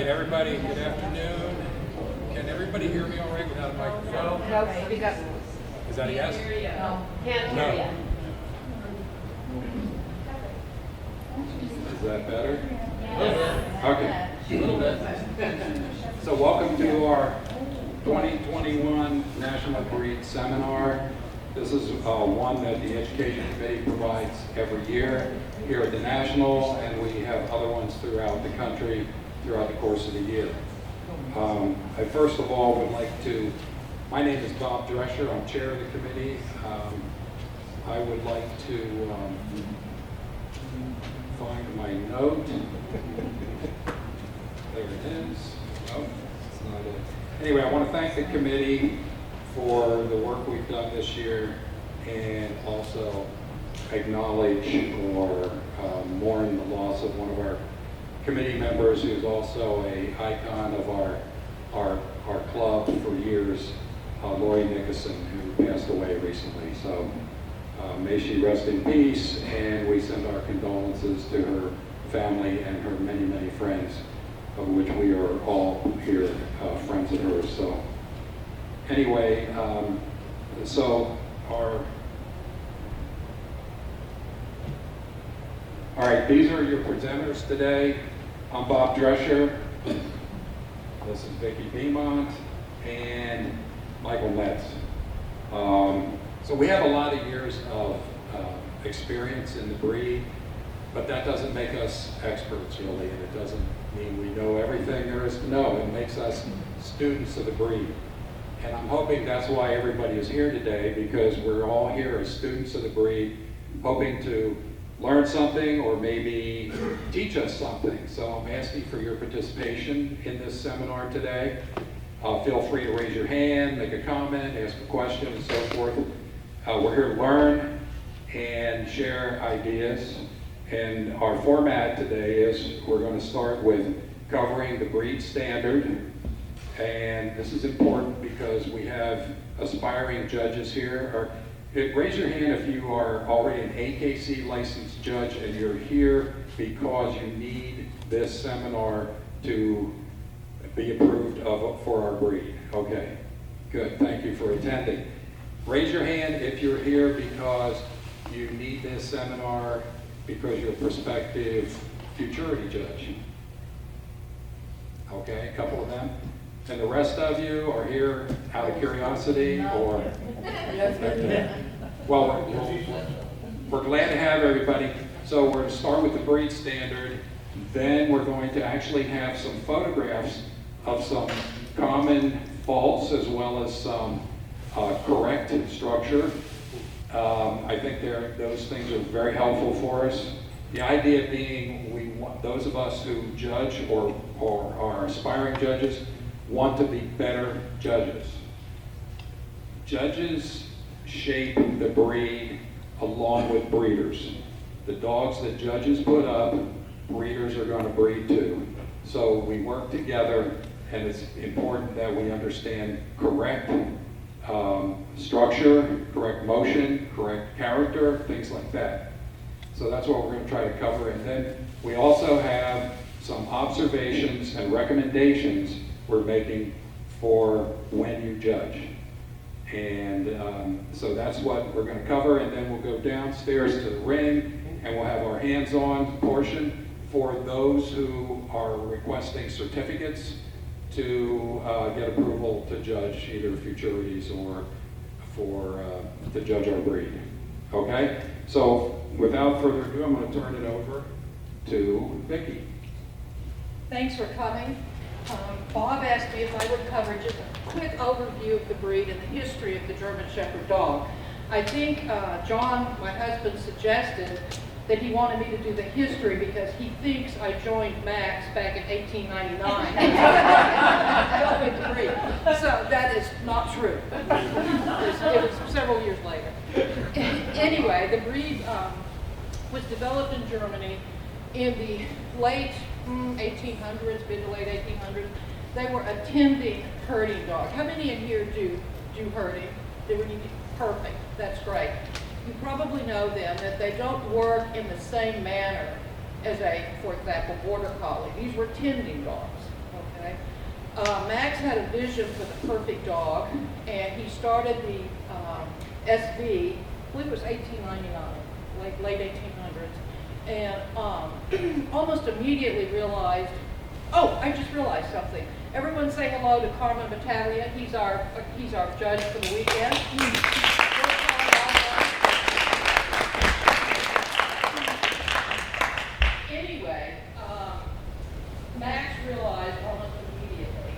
right, everybody, good afternoon. Can everybody hear me all right without a microphone? No, speak up. Is that a yes? No, can't No. hear Is that better? you. Okay. A little bit. So welcome to our 2021 National Breed Seminar. This is one that the Education Committee provides every year here at the National, and we have other ones throughout the country throughout the course of the year. I first of all would like to, my name is Bob Drescher, I'm chair of the committee. I would like to find my note. There it is. Oh, it's not it. Anyway, I want to thank the committee for the work we've done this year and also acknowledge or mourn the loss of one of our committee members who's also an icon of our club for years, Lori Nickerson, who passed away recently. So may she rest in peace, and we send our condolences to her family and her many, many friends, of which we are all here friends of hers. So anyway, all right, these are your presenters today. I'm Bob Drescher. This is Vicki Beaumont and Michael Metz. So we have a lot of years of experience in the breed, but that doesn't make us experts really, and it doesn't mean we know everything there is to know. It makes us students of the breed. And I'm hoping that's why everybody is here today, because we're all here as students of the breed, hoping to learn something or maybe teach us something. So I'm asking for your participation in this seminar today. Feel free to raise your hand, make a comment, ask a question, and so forth. We're here to learn and share ideas. And our format today is we're going to start with covering the breed standard. And this is important because we have aspiring judges here. Raise your hand if you are already an AKC licensed judge and you're here because you need this seminar to be approved of for our breed. Okay, good, thank you for attending. Raise your hand if you're here because you need this seminar because you're a prospective futurity judge. Okay, a couple of them. And the rest of you are here out of curiosity or? Well, we're glad to have everybody. So we're going to start with the breed standard. Then we're going to actually have some photographs of some common faults as well as some correct structure. I think those things are very helpful for us. The idea being we want those of us who judge or are aspiring judges want to be better judges. Judges shape the breed along with breeders. The dogs that judges put up, breeders are going to breed too. So we work together, and it's important that we understand correct structure, correct motion, correct character, things like that. So that's what we're going to try to cover. And then we also have some observations and recommendations we're making for when you judge. And so that's what we're going to cover, and then we'll go downstairs to the ring and we'll have our hands-on portion for those who are requesting certificates to get approval to judge either futurities or to judge our breed. Okay? So without further ado, I'm going to turn it over to Vicki. Thanks for coming. Bob asked me if I would cover just a quick overview of the breed and the history of the German Shepherd dog. I think John, my husband, suggested that he wanted me to do the history because he thinks I joined Max back in 1899. With the breed. So that is not true. It was several years later. Anyway, the breed was developed in Germany in the late 1800s, mid to late 1800s. They were attending herding dogs. How many in here do herding? Perfect, that's great. You probably know then that they don't work in the same manner as for example, border collie. These were tending dogs. okay? Max had a vision for the perfect dog, and he started the SV, I believe it was 1899, like late 1800s, and almost immediately realized, oh, I just realized something. Everyone say hello to Carmen Battaglia. He's our judge for the weekend. Anyway, Max realized almost immediately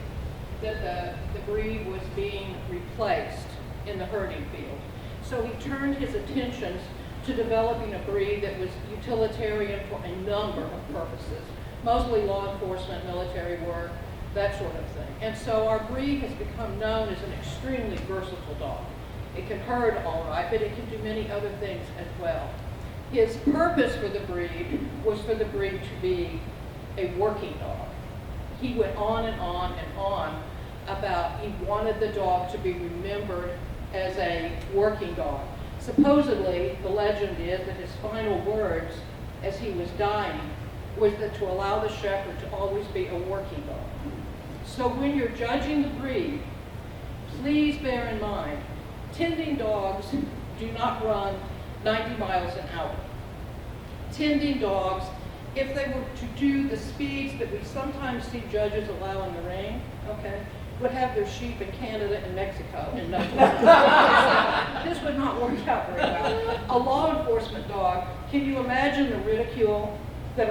that the breed was being replaced in the herding field. So he turned his attentions to developing a breed that was utilitarian for a number of purposes, mostly law enforcement, military work, that sort of thing. And so our breed has become known as an extremely versatile dog. It can herd all right, but it can do many other things as well. His purpose for the breed was for the breed to be a working dog. He went on and on and on about he wanted the dog to be remembered as a working dog. Supposedly, the legend is that his final words as he was dying was that to allow the shepherd to always be a working dog. So when you're judging the breed, please bear in mind, tending dogs do not run 90 miles an hour. Tending dogs, if they were to do the speeds that we sometimes see judges allow in the ring, okay, would have their sheep in Canada and Mexico in no time. This would not work out very well. A law enforcement dog, can you imagine the ridicule that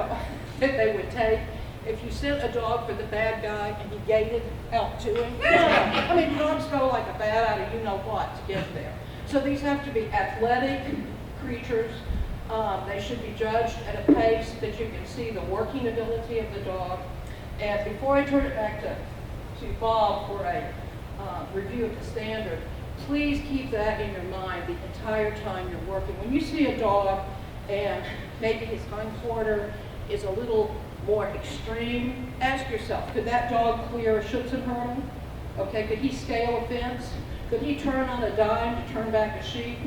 they would take if you sent a dog for the bad guy and he gated out to him? I mean, dogs go like a bat out of you-know-what to get there. So these have to be athletic creatures. They should be judged at a pace that you can see the working ability of the dog. And before I turn it back to Bob for a review of the standard, please keep that in your mind the entire time you're working. When you see a dog and maybe his hindquarter is a little more extreme, ask yourself, could that dog clear a Schützenhürden? Okay, could he scale a fence? Could he turn on a dime to turn back a sheep?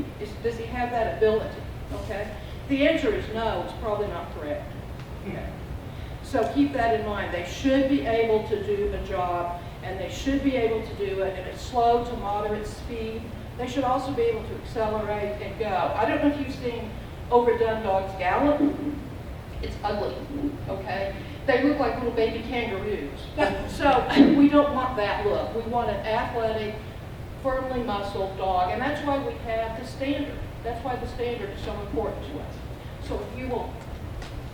Does he have that ability? Okay? The answer is no, it's probably not correct. Okay. So keep that in mind. They should be able to do a job, and they should be able to do it at a slow to moderate speed. They should also be able to accelerate and go. I don't know if you've seen overdone dogs gallop. It's ugly, okay? They look like little baby kangaroos. So we don't want that look. We want an athletic, firmly muscled dog, and that's why we have the standard. That's why the standard is so important to us. So if you will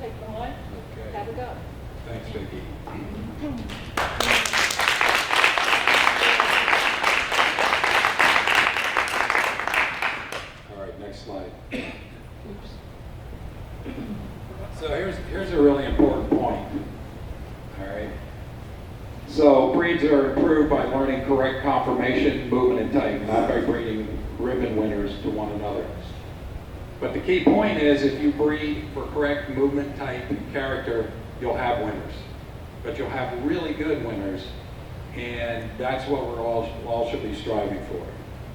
take the mic, Okay. have a go. Thanks, Vicki. All right, next slide. So here's a really important point. All right. So breeds are improved by learning correct conformation, movement, and type, not by breeding ribbon winners to one another. But the key point is, if you breed for correct movement, type, and character, you'll have winners. But you'll have really good winners, and that's what we're all should be striving for.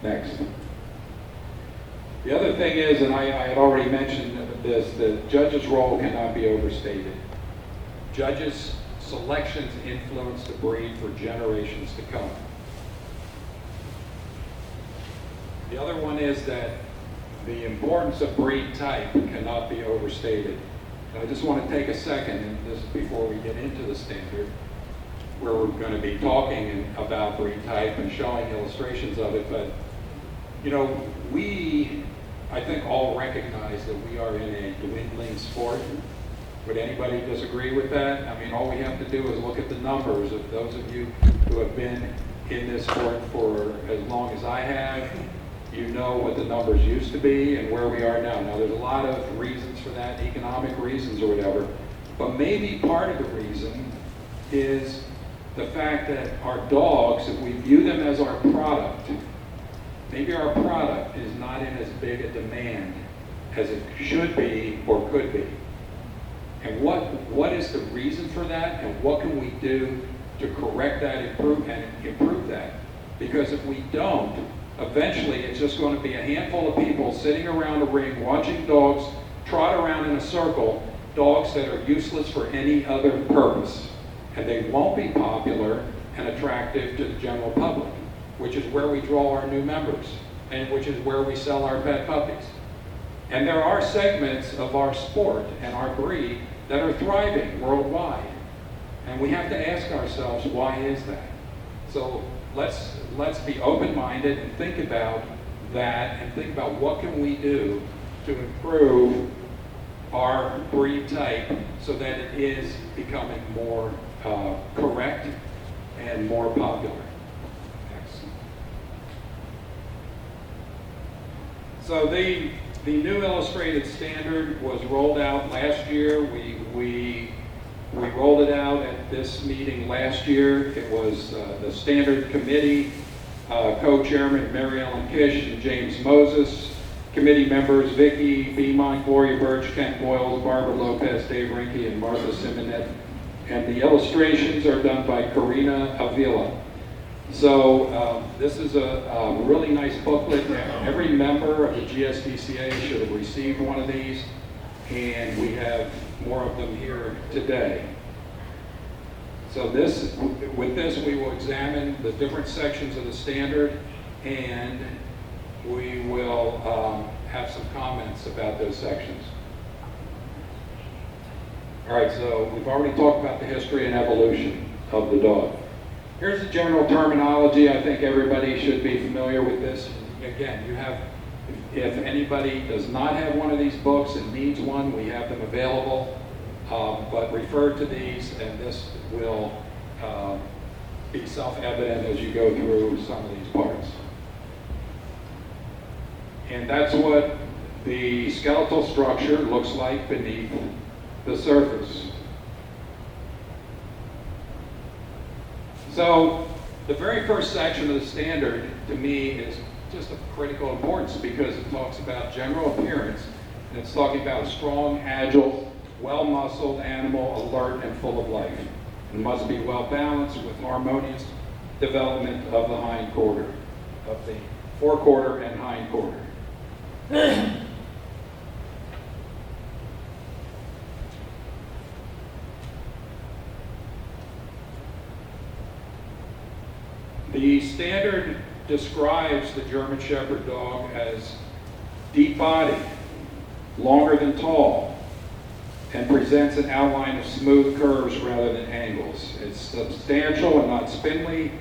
Next. The other thing is, and I had already mentioned this, the judge's role cannot be overstated. Judges' selections influence the breed for generations to come. The other one is that the importance of breed type cannot be overstated. And I just want to take a second, and this before we get into the standard, where we're going to be talking about breed type and showing illustrations of it. But, you know, I think all recognize that we are in a dwindling sport. Would anybody disagree with that? I mean, all we have to do is look at the numbers of those of you who have been in this sport for as long as I have. You know what the numbers used to be and where we are now. Now, there's a lot of reasons for that, economic reasons or whatever, but maybe part of the reason is the fact that our dogs, if we view them as our product, maybe our product is not in as big a demand as it should be or could be. And what is the reason for that, and what can we do to correct that, improve that? Because if we don't, eventually it's just going to be a handful of people sitting around a ring watching dogs trot around in a circle, dogs that are useless for any other purpose. and they won't be popular and attractive to the general public, which is where we draw our new members, and which is where we sell our pet puppies. And there are segments of our sport and our breed that are thriving worldwide. And we have to ask ourselves, why is that? So let's be open-minded and think about that, and think about what can we do to improve our breed type so that it is becoming more correct and more popular. Next. So the new illustrated standard was rolled out last year. We rolled it out at this meeting last year. It was the standard committee, co-chairman Mary Ellen Kish and James Moses, committee members Vicki Beaumont, Gloria Birch, Ken Boyles, Barbara Lopez, Dave Rinke, and Martha Simonet. And the illustrations are done by Karina Avila. So this is a really nice booklet. Every member of the GSDCA should have received one of these, and we have more of them here today. So with this, we will examine the different sections of the standard, and we will have some comments about those sections. All right, so we've already talked about the history and evolution of the dog. Here's the general terminology. I think everybody should be familiar with this. Again, if anybody does not have one of these books and needs one, we have them available. But refer to these, and this will be self-evident as you go through some of these parts. And that's what the skeletal structure looks like beneath the surface. So the very first section of the standard, to me, is just of critical importance because it talks about general appearance, and it's talking about a strong, agile, well-muscled animal, alert and full of life. It must be well-balanced with harmonious development of the hind quarter, of the forequarter and hind quarter. The standard describes the German Shepherd dog as deep body, longer than tall, and presents an outline of smooth curves rather than angles. It's substantial and not spindly,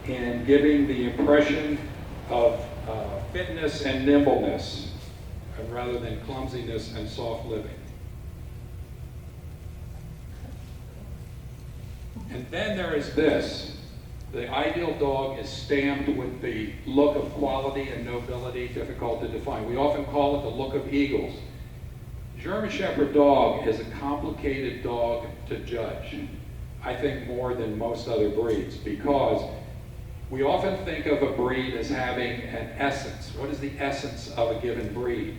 and giving the impression of fitness and nimbleness rather than clumsiness and soft living. And then there is this. The ideal dog is stamped with the look of quality and nobility, difficult to define. We often call it the look of eagles. German Shepherd dog is a complicated dog to judge, I think more than most other breeds, because we often think of a breed as having an essence. What is the essence of a given breed?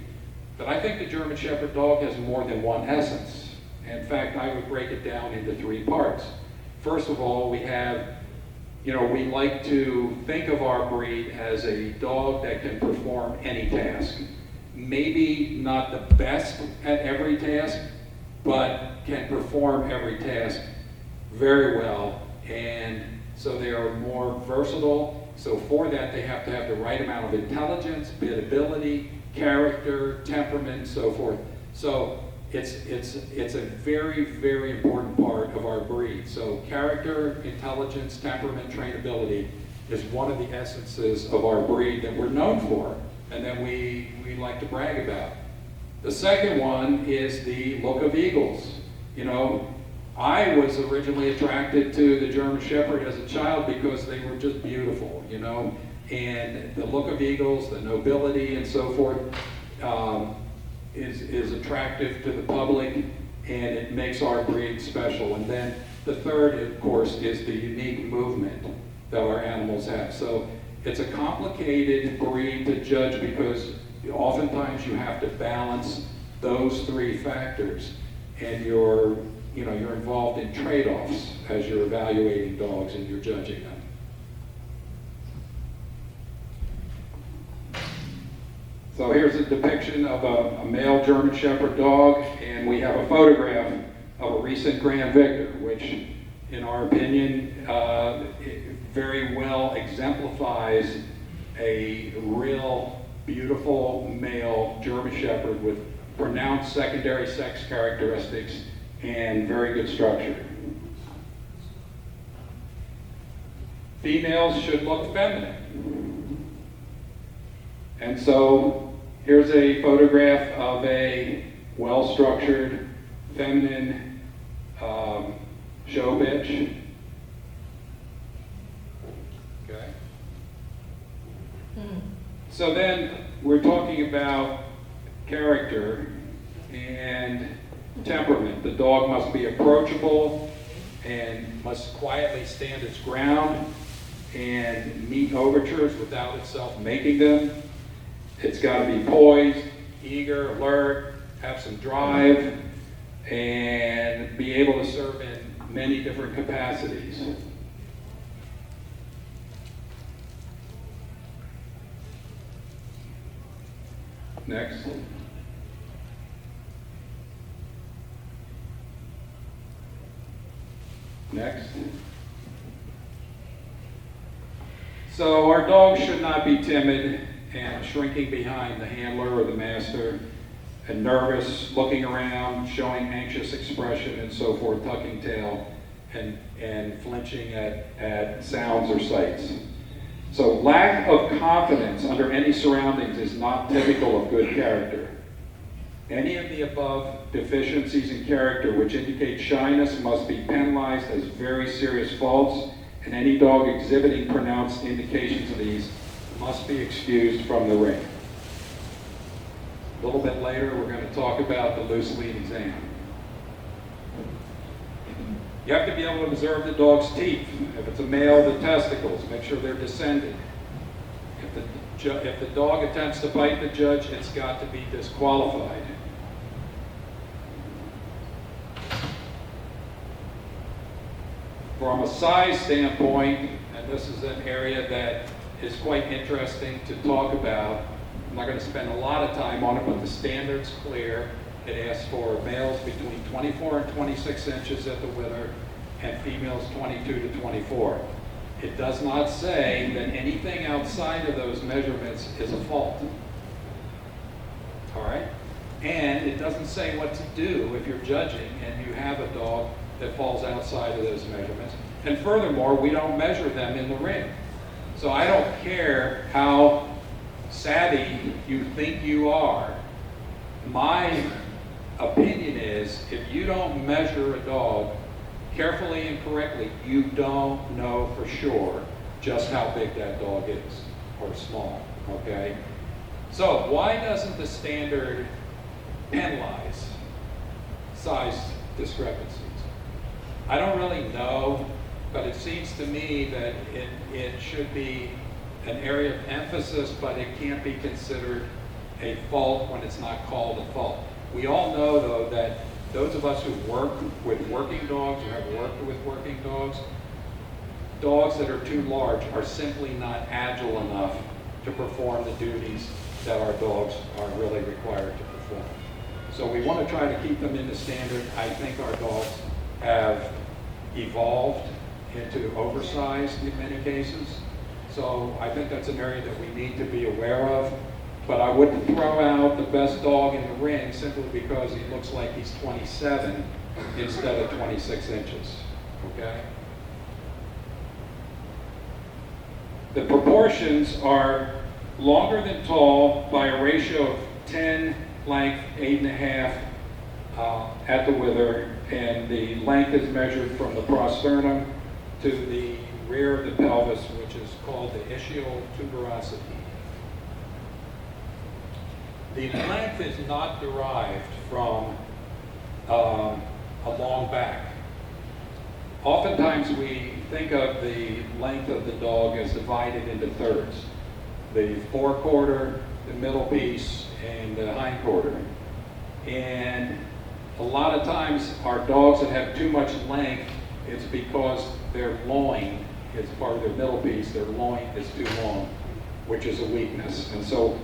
But I think the German Shepherd dog has more than one essence. In fact, I would break it down into three parts. First of all, we like to think of our breed as a dog that can perform any task. Maybe not the best at every task, but can perform every task very well. And so they are more versatile. So for that, they have to have the right amount of intelligence, biddability, character, temperament, and so forth. So it's a very, very important part of our breed. So character, intelligence, temperament, trainability is one of the essences of our breed that we're known for and that we like to brag about. The second one is the look of eagles. I was originally attracted to the German Shepherd as a child because they were just beautiful, and the look of eagles, the nobility and so forth, is attractive to the public, and it makes our breed special. And then the third, of course, is the unique movement that our animals have. So it's a complicated breed to judge because oftentimes you have to balance those three factors, and you're involved in trade-offs as you're evaluating dogs and you're judging them. So here's a depiction of a male German Shepherd dog, and we have a photograph of a recent Grand Victor, which in our opinion, it very well exemplifies a real beautiful male German Shepherd with pronounced secondary sex characteristics and very good structure. Females should look feminine. And so here's a photograph of a well-structured, feminine show bitch. Okay. So then we're talking about character and temperament. The dog must be approachable and must quietly stand its ground and meet overtures without itself making them. It's got to be poised, eager, alert, have some drive, and be able to serve in many different capacities. Next. Next. So our dogs should not be timid and shrinking behind the handler or the master, and nervous, looking around, showing anxious expression and so forth, tucking tail, and flinching at sounds or sights. So lack of confidence under any surroundings is not typical of good character. Any of the above deficiencies in character which indicate shyness must be penalized as very serious faults, and any dog exhibiting pronounced indications of these must be excused from the ring. A little bit later, we're going to talk about the loose lead exam. You have to be able to observe the dog's teeth. If it's a male, the testicles, make sure they're descended. If the dog attempts to bite the judge, it's got to be disqualified. From a size standpoint, and this is an area that is quite interesting to talk about, I'm not going to spend a lot of time on it, but the standard's clear. It asks for males between 24 and 26 inches at the wither, and females 22 to 24. It does not say that anything outside of those measurements is a fault. All right? And it doesn't say what to do if you're judging and you have a dog that falls outside of those measurements. And furthermore, we don't measure them in the ring. So I don't care how savvy you think you are. My opinion is, if you don't measure a dog carefully and correctly, you don't know for sure just how big that dog is, or small, okay? So why doesn't the standard penalize size discrepancies? I don't really know, but it seems to me that it should be an area of emphasis, but it can't be considered a fault when it's not called a fault. We all know, though, that those of us who work with working dogs, or have worked with working dogs, dogs that are too large are simply not agile enough to perform the duties that our dogs are really required to perform. So we want to try to keep them in the standard. I think our dogs have evolved into oversized in many cases. So I think that's an area that we need to be aware of. But I wouldn't throw out the best dog in the ring simply because he looks like he's 27 instead of 26 inches, okay? The proportions are longer than tall by a ratio of 10 length, 8.5 at the wither, and the length is measured from the prosternum to the rear of the pelvis, which is called the ischial tuberosity. The length is not derived from a long back. Oftentimes we think of the length of the dog as divided into thirds. The forequarter, the middle piece, and the hindquarter. And a lot of times our dogs that have too much length, it's because their loin is part of their middle piece, their loin is too long, which is a weakness. And so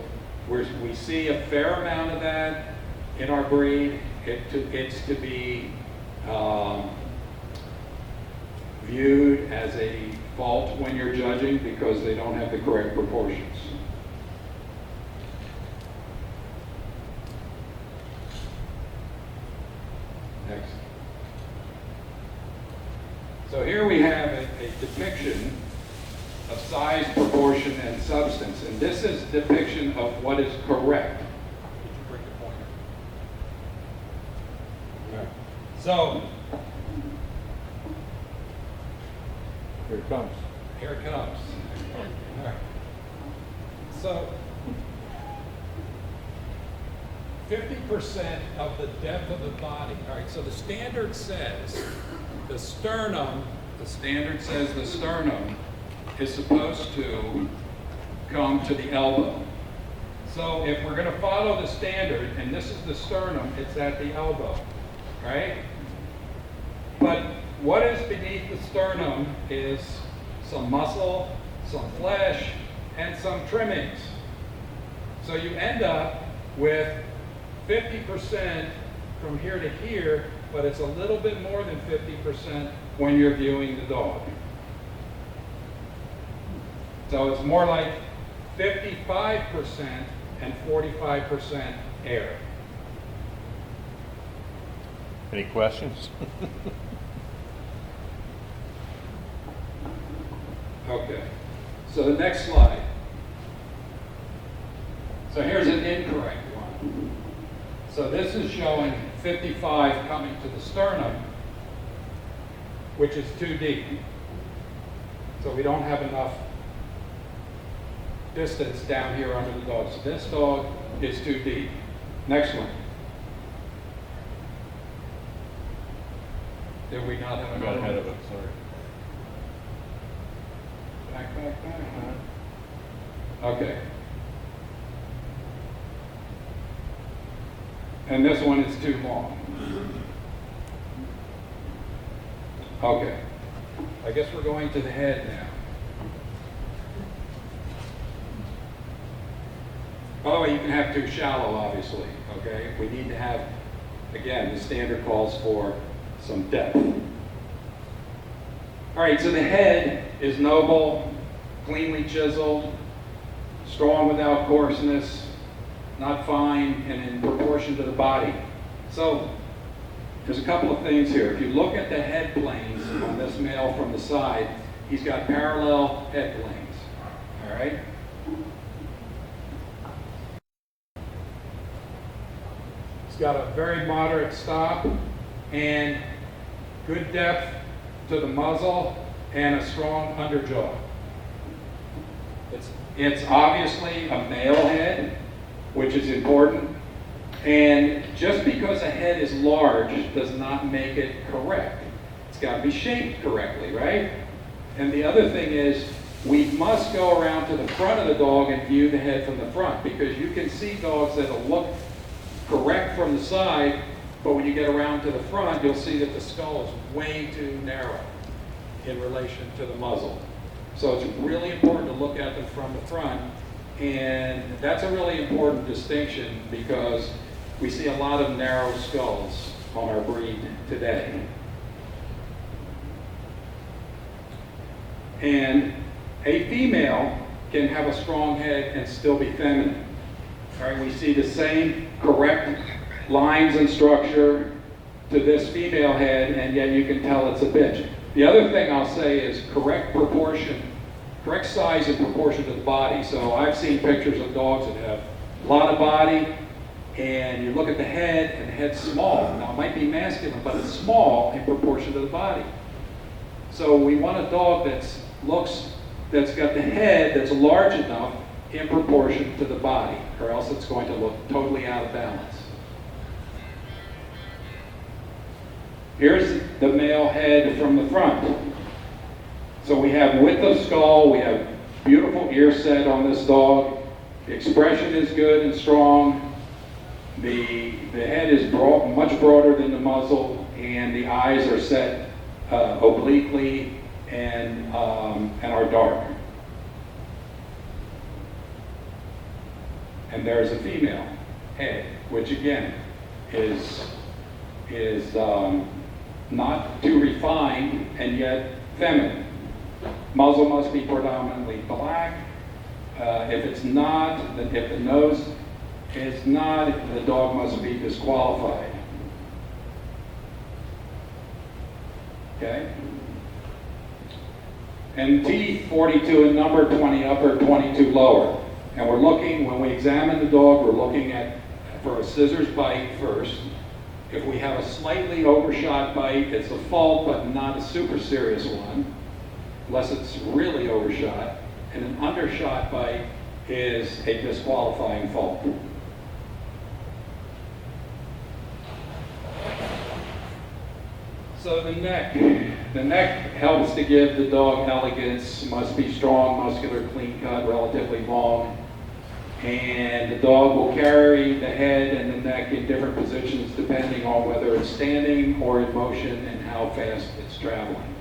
we see a fair amount of that in our breed. It's to be viewed as a fault when you're judging because they don't have the correct proportions. Next. So here we have a depiction of size, proportion, and substance. And this is a depiction of what is correct. Did you bring the pointer? All right. So, Here it comes. here it comes. All right. So, 50% of the depth of the body. All right, so the standard says the sternum is supposed to come to the elbow. So if we're going to follow the standard, and this is the sternum, it's at the elbow, right? But what is beneath the sternum is some muscle, some flesh, and some trimmings. So you end up with 50% from here to here, but it's a little bit more than 50% when you're viewing the dog. So it's more like 55% and 45% air. Any questions? Okay, so the next slide. So here's an incorrect one. So this is showing 55 coming to the sternum, which is too deep. So we don't have enough distance down here under the dog. So this dog is too deep. Next one. Did we not have I got another ahead one? of it, sorry. Back. Okay. And this one is too long. Okay. I guess we're going to the head now. By the way, you can have too shallow, obviously, okay? We need to have, again, the standard calls for some depth. All right, so the head is noble, cleanly chiseled, strong without coarseness, not fine, and in proportion to the body. So there's a couple of things here. If you look at the head planes on this male from the side, he's got parallel head planes, all right? He's got a very moderate stop and good depth to the muzzle and a strong underjaw. It's obviously a male head, which is important. And just because a head is large does not make it correct. It's got to be shaped correctly, right? And the other thing is, we must go around to the front of the dog and view the head from the front, because you can see dogs that'll look correct from the side, but when you get around to the front, you'll see that the skull is way too narrow in relation to the muzzle. So it's really important to look at them from the front, and that's a really important distinction because we see a lot of narrow skulls on our breed today. And a female can have a strong head and still be feminine. All right, we see the same correct lines and structure to this female head, and yet you can tell it's a bitch. The other thing I'll say is correct proportion, correct size and proportion to the body. So I've seen pictures of dogs that have a lot of body, and you look at the head, and the head's small. Now, it might be masculine, but it's small in proportion to the body. So we want a dog that's got the head that's large enough in proportion to the body, or else it's going to look totally out of balance. Here's the male head from the front. So we have width of skull, we have beautiful ear set on this dog. The expression is good and strong. The head is much broader than the muzzle, and the eyes are set obliquely and are dark. And there's a female head, which again is not too refined and yet feminine. Muzzle must be predominantly black. If it's not, if the nose is not, the dog must be disqualified. Okay? And teeth, 42 in number, 20 upper, 22 lower. And we're looking, when we examine the dog, we're looking at for a scissors bite first. If we have a slightly overshot bite, it's a fault, but not a super serious one, unless it's really overshot. And an undershot bite is a disqualifying fault. So the neck helps to give the dog elegance, must be strong, muscular, clean cut, relatively long. And the dog will carry the head and the neck in different positions depending on whether it's standing or in motion and how fast it's traveling.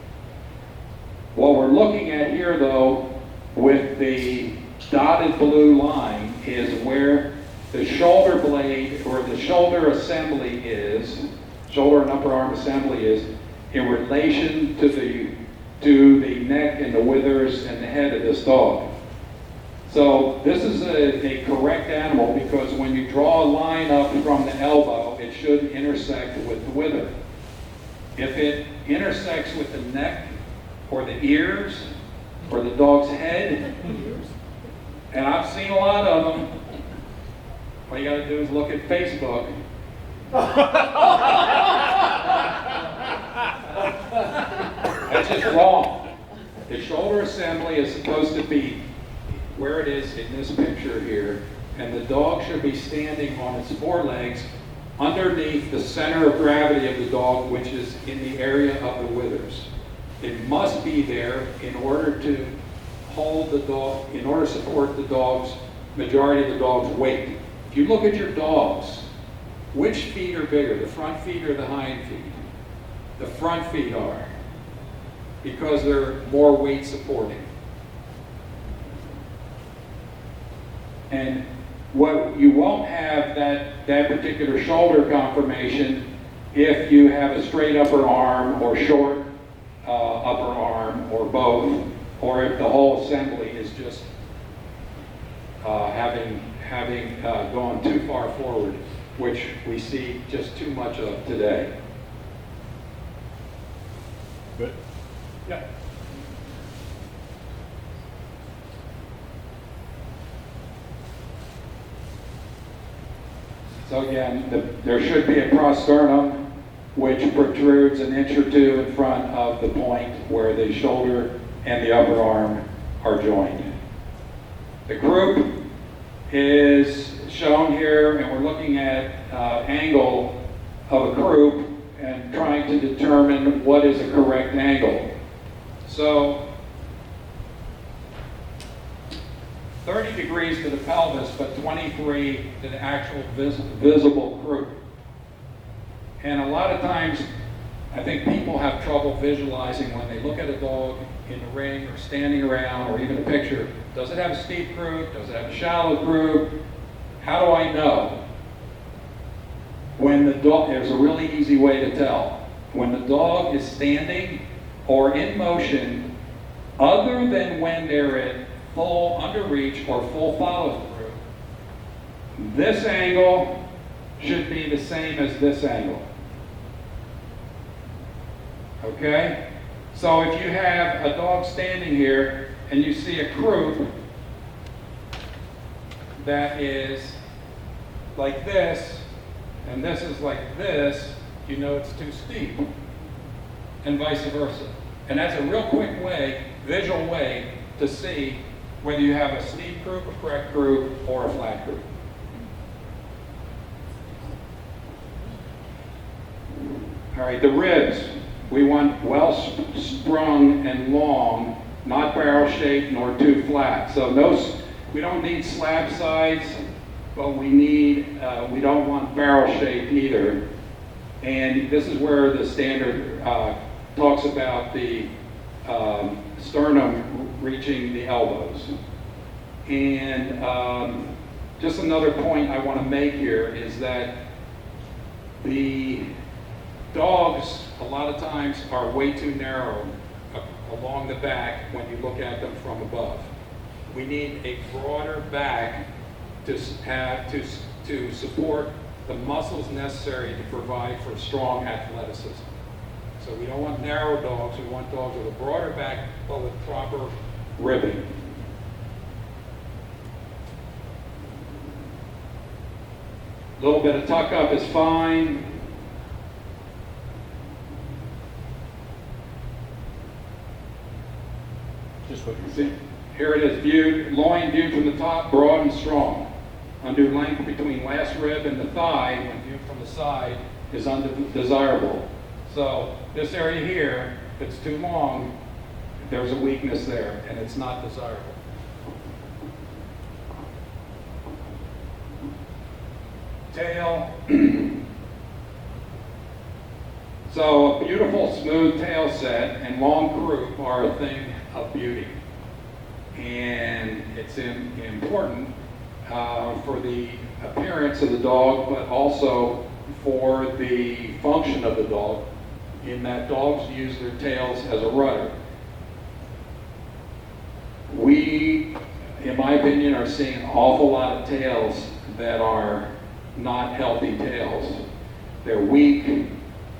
What we're looking at here though, with the dotted blue line, is where the shoulder blade or the shoulder assembly is, shoulder and upper arm assembly is, in relation to the neck and the withers and the head of this dog. So this is a correct animal because when you draw a line up from the elbow, it should intersect with the wither. If it intersects with the neck or the ears or the dog's head, and I've seen a lot of them, all you got to do is look at Facebook. That's just wrong. The shoulder assembly is supposed to be where it is in this picture here, and the dog should be standing on its forelegs underneath the center of gravity of the dog, which is in the area of the withers. It must be there in order to hold the dog, in order to support the dog's, majority of the dog's weight. If you look at your dogs, which feet are bigger, the front feet or the hind feet? The front feet are, because they're more weight supporting. And what you won't have that particular shoulder conformation if you have a straight upper arm or short upper arm or both, or if the whole assembly is just having gone too far forward, which we see just too much of today. Good. Yeah. So again, there should be a prosternum which protrudes an inch or two in front of the point where the shoulder and the upper arm are joined. The croup is shown here, and we're looking at angle of a croup and trying to determine what is a correct angle. So 30 degrees to the pelvis, but 23 to the actual visible croup. And a lot of times, I think people have trouble visualizing when they look at a dog in the ring or standing around or even a picture. Does it have a steep croup? Does it have a shallow croup? How do I know? When the dog, there's a really easy way to tell. When the dog is standing or in motion, other than when they're at full underreach or full follow through, this angle should be the same as this angle. Okay? So if you have a dog standing here and you see a croup that is like this, and this is like this, you know it's too steep, and vice versa. And that's a real quick way, visual way, to see whether you have a steep croup, a correct croup, or a flat croup. All right, the ribs. We want well sprung and long, not barrel shaped nor too flat. So we don't need slab sides, but we don't want barrel shaped either. And this is where the standard talks about the sternum reaching the elbows. And just another point I want to make here is that the dogs a lot of times are way too narrow along the back when you look at them from above. We need a broader back to support the muscles necessary to provide for strong athleticism. So we don't want narrow dogs, we want dogs with a broader back, but with proper ribbing. A little bit of tuck up is fine. Just what you See, here it is, viewed, loin viewed from the top, broad and strong. Undue length between last rib and the thigh, when viewed from the side, is undesirable. So this area here, if it's too long, there's a weakness there, and it's not desirable. Tail. So a beautiful smooth tail set and long croup are a thing of beauty. And it's important for the appearance of the dog, but also for the function of the dog, in that dogs use their tails as a rudder. We, in my opinion, are seeing an awful lot of tails that are not healthy tails. They're weak,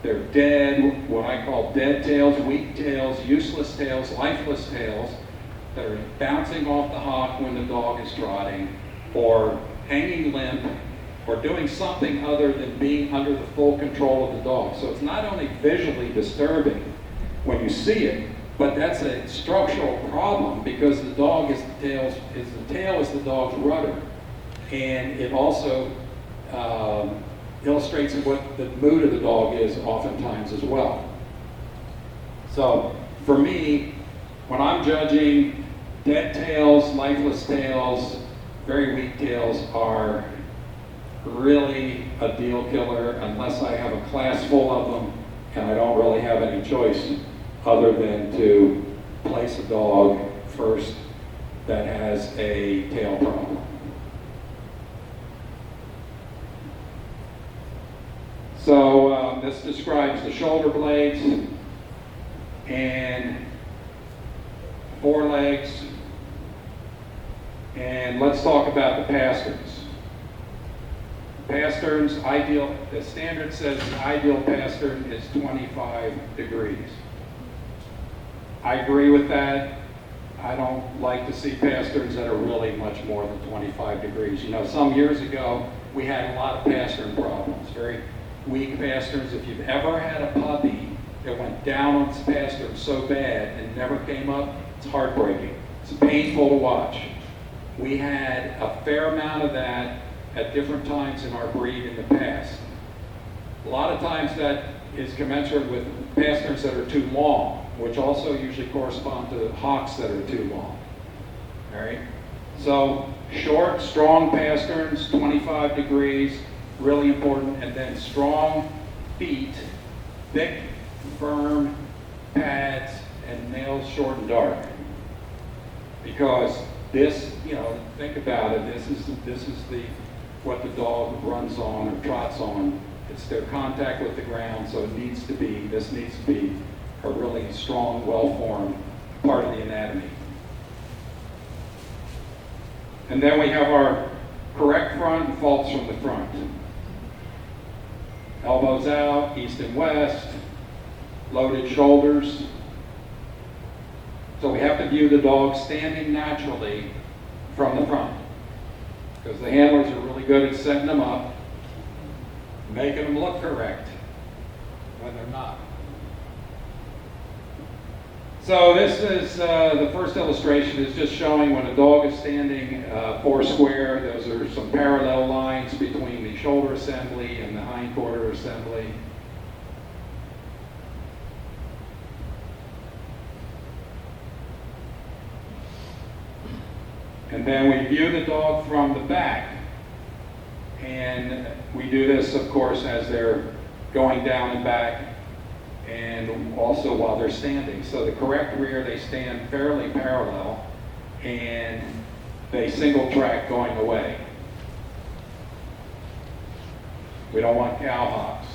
they're dead, what I call dead tails, weak tails, useless tails, lifeless tails that are bouncing off the hock when the dog is trotting, or hanging limp, or doing something other than being under the full control of the dog. So it's not only visually disturbing when you see it, but that's a structural problem because the dog is the tail is the dog's rudder, and it also illustrates what the mood of the dog is oftentimes as well. So for me, when I'm judging, dead tails, lifeless tails, very weak tails are really a deal killer unless I have a class full of them and I don't really have any choice other than to place a dog first that has a tail problem. So this describes the shoulder blades and forelegs. And let's talk about the pasterns. Pasterns, ideal, the standard says the ideal pastern is 25 degrees. I agree with that. I don't like to see pasterns that are really much more than 25 degrees. You know, some years ago, we had a lot of pastern problems, very weak pasterns. If you've ever had a puppy that went down on its pastern so bad and never came up, it's heartbreaking. It's painful to watch. We had a fair amount of that at different times in our breed in the past. A lot of times that is commensurate with pasterns that are too long, which also usually correspond to hocks that are too long. All right? So short, strong pasterns, 25 degrees, really important, and then strong feet, thick, firm pads, and nails short and dark. Because this, you know, think about it, this is what the dog runs on or trots on. It's their contact with the ground, so this needs to be a really strong, well-formed part of the anatomy. And then we have our correct front and faults from the front. Elbows out, east and west, loaded shoulders. So we have to view the dog standing naturally from the front, because the handlers are really good at setting them up, making them look correct when they're not. So this is the first illustration is just showing when a dog is standing four square. Those are some parallel lines between the shoulder assembly and the hindquarter assembly. And then we view the dog from the back. And we do this, of course, as they're going down and back, and also while they're standing. So the correct rear, they stand fairly parallel, and they single track going away. We don't want cowhocks.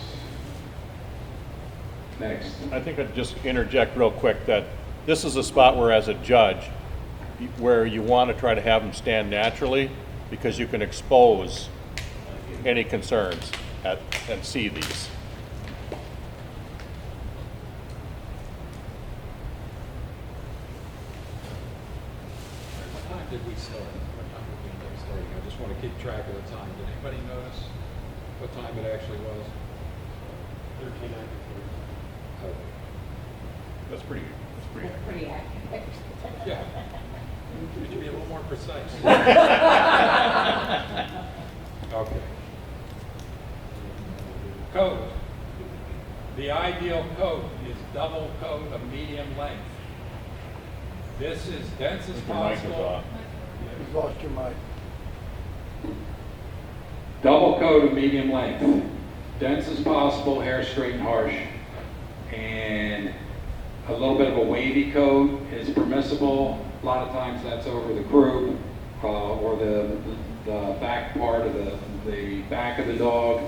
Next. I think I'd just interject real quick that this is a spot where, as a judge, where you want to try to have them stand naturally, because you can expose any concerns and see these. What time did we start? What time did we end up starting? I just want to keep track of the time. Did anybody notice what time it actually was? 13:93. Oh, That's pretty accurate. Pretty accurate. yeah. Could you be a little more precise? Okay. Coat. The ideal coat is double coat of medium length. This is dense as Your mic is possible. off. You've lost your mic. Double coat of medium length. Dense as possible, hair straight and harsh. And a little bit of a wavy coat is permissible. A lot of times that's over the croup or the back part of the back of the dog.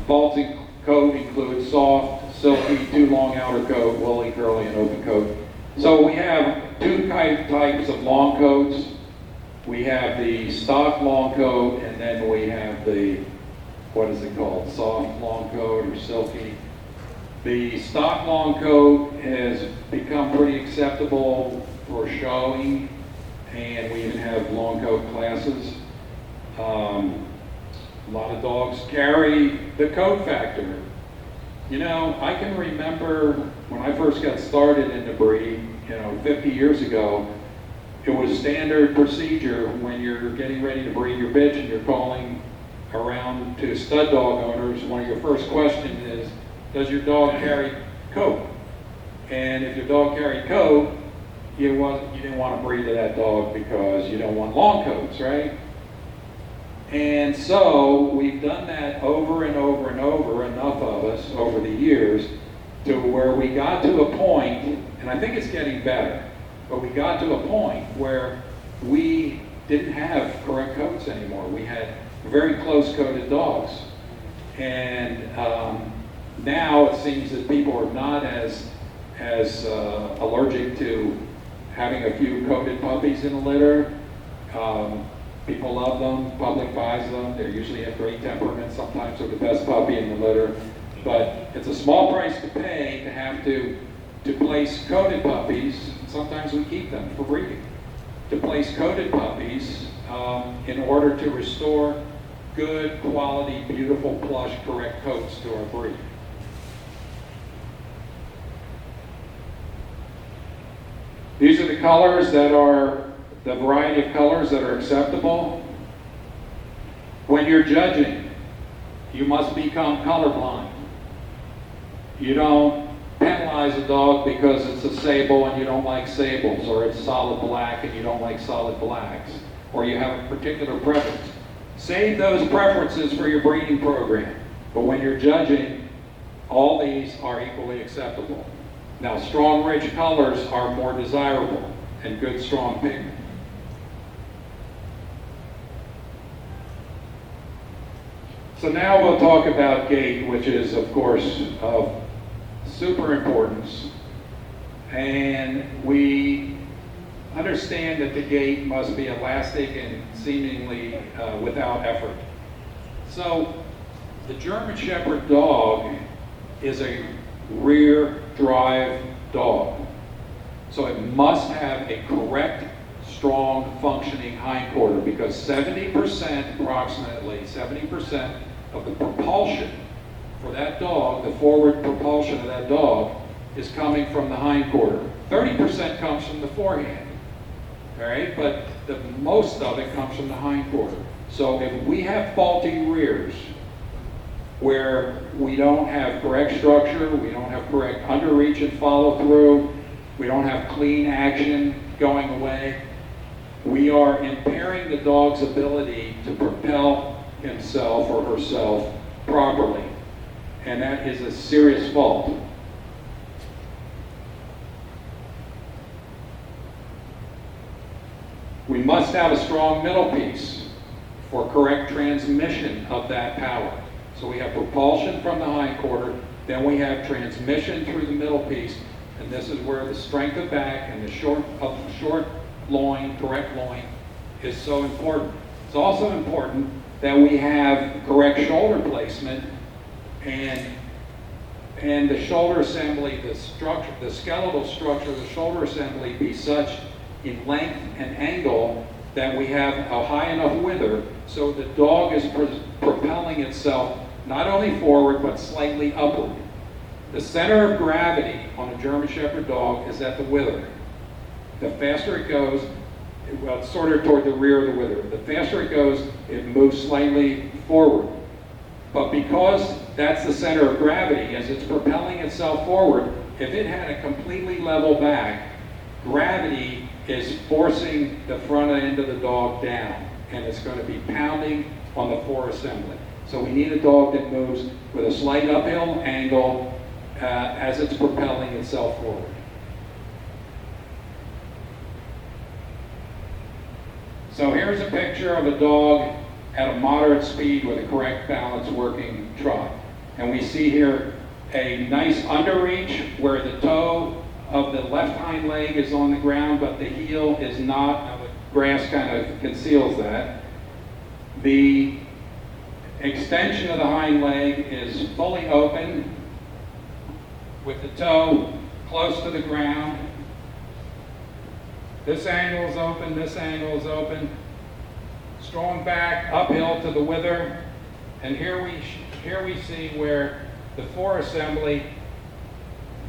Vaulting coat includes soft, silky, too long outer coat, woolly, curly, and open coat. So we have two types of long coats. We have the stock long coat, and then we have the, what is it called, soft long coat or silky. The stock long coat has become pretty acceptable for showing, and we even have long coat classes. A lot of dogs carry the coat factor. You know, I can remember when I first got started in the breed, 50 years ago, it was standard procedure when you're getting ready to breed your bitch and you're calling around to stud dog owners. One of your first questions is, does your dog carry coat? And if your dog carried coat, you didn't want to breed to that dog because you don't want long coats, right? And so we've done that over and over and over, enough of us over the years, to where we got to a point, and I think it's getting better, but we got to a point where we didn't have correct coats anymore. We had very close coated dogs. And now it seems that people are not as allergic to having a few coated puppies in a litter. People love them, public buys them, they usually have great temperament, sometimes they're the best puppy in the litter. But it's a small price to pay to have to place coated puppies, sometimes we keep them for breeding, to place coated puppies in order to restore good quality, beautiful, plush, correct coats to our breed. These are the colors that are, the variety of colors that are acceptable. When you're judging, you must become colorblind. You don't penalize a dog because it's a sable and you don't like sables, or it's solid black and you don't like solid blacks, or you have a particular preference. Save those preferences for your breeding program. But when you're judging, all these are equally acceptable. Now, strong, rich colors are more desirable, and good, strong pigment. So now we'll talk about gait, which is, of course, of super importance. And we understand that the gait must be elastic and seemingly without effort. So the German Shepherd dog is a rear drive dog. So it must have a correct, strong, functioning hindquarter, because 70%, approximately 70% of the propulsion for that dog, the forward propulsion of that dog, is coming from the hindquarter. 30% comes from the forehand, all right? But the most of it comes from the hindquarter. So if we have faulty rears, where we don't have correct structure, we don't have correct underreach and follow through, we don't have clean action going away, we are impairing the dog's ability to propel himself or herself properly. And that is a serious fault. We must have a strong middle piece for correct transmission of that power. So we have propulsion from the hindquarter, then we have transmission through the middle piece, and this is where the strength of back and the short loin, correct loin, is so important. It's also important that we have correct shoulder placement and the shoulder assembly, the structure, the skeletal structure of the shoulder assembly be such in length and angle that we have a high enough wither so the dog is propelling itself not only forward but slightly upward. The center of gravity on a German Shepherd dog is at the wither. The faster it goes, well, it's sort of toward the rear of the wither. The faster it goes, it moves slightly forward. But because that's the center of gravity, as it's propelling itself forward, if it had a completely level back, gravity is forcing the front end of the dog down, and it's going to be pounding on the fore assembly. So we need a dog that moves with a slight uphill angle as it's propelling itself forward. So here's a picture of a dog at a moderate speed with a correct balance working trot. And we see here a nice underreach where the toe of the left hind leg is on the ground, but the heel is not. Now, the grass kind of conceals that. The extension of the hind leg is fully open with the toe close to the ground. This angle is open, this angle is open. Strong back, uphill to the wither. And here we see where the fore assembly,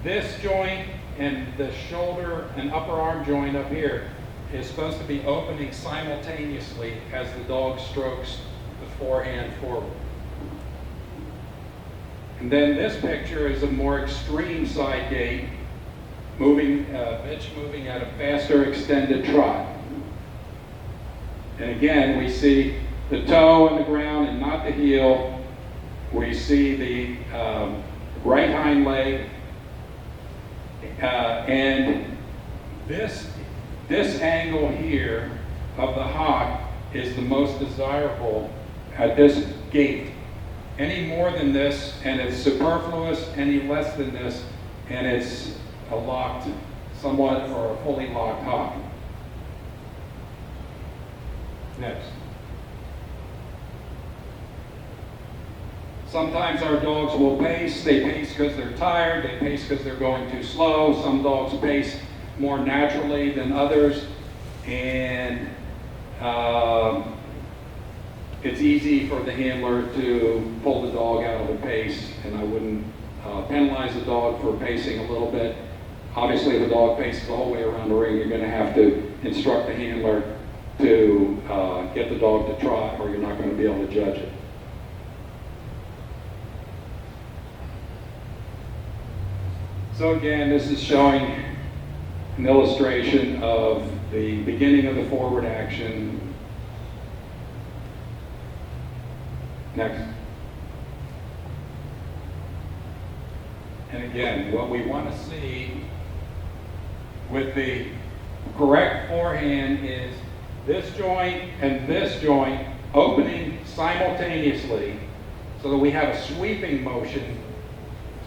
this joint and the shoulder and upper arm joint up here is supposed to be opening simultaneously as the dog strokes the forehand forward. And then this picture is a more extreme side gait, bitch moving at a faster extended trot. And again, we see the toe on the ground and not the heel. We see the right hind leg. And this angle here of the hock is the most desirable at this gait. Any more than this, and it's superfluous. Any less than this, and it's a locked, somewhat, or a fully locked hock. Next. Sometimes our dogs will pace. They pace because they're tired. They pace because they're going too slow. Some dogs pace more naturally than others. And it's easy for the handler to pull the dog out of the pace, and I wouldn't penalize the dog for pacing a little bit. Obviously, if the dog paces the whole way around the ring, you're going to have to instruct the handler to get the dog to trot, or you're not going to be able to judge it. So again, this is showing an illustration of the beginning of the forward action. Next. And again, what we want to see with the correct forehand is this joint and this joint opening simultaneously so that we have a sweeping motion.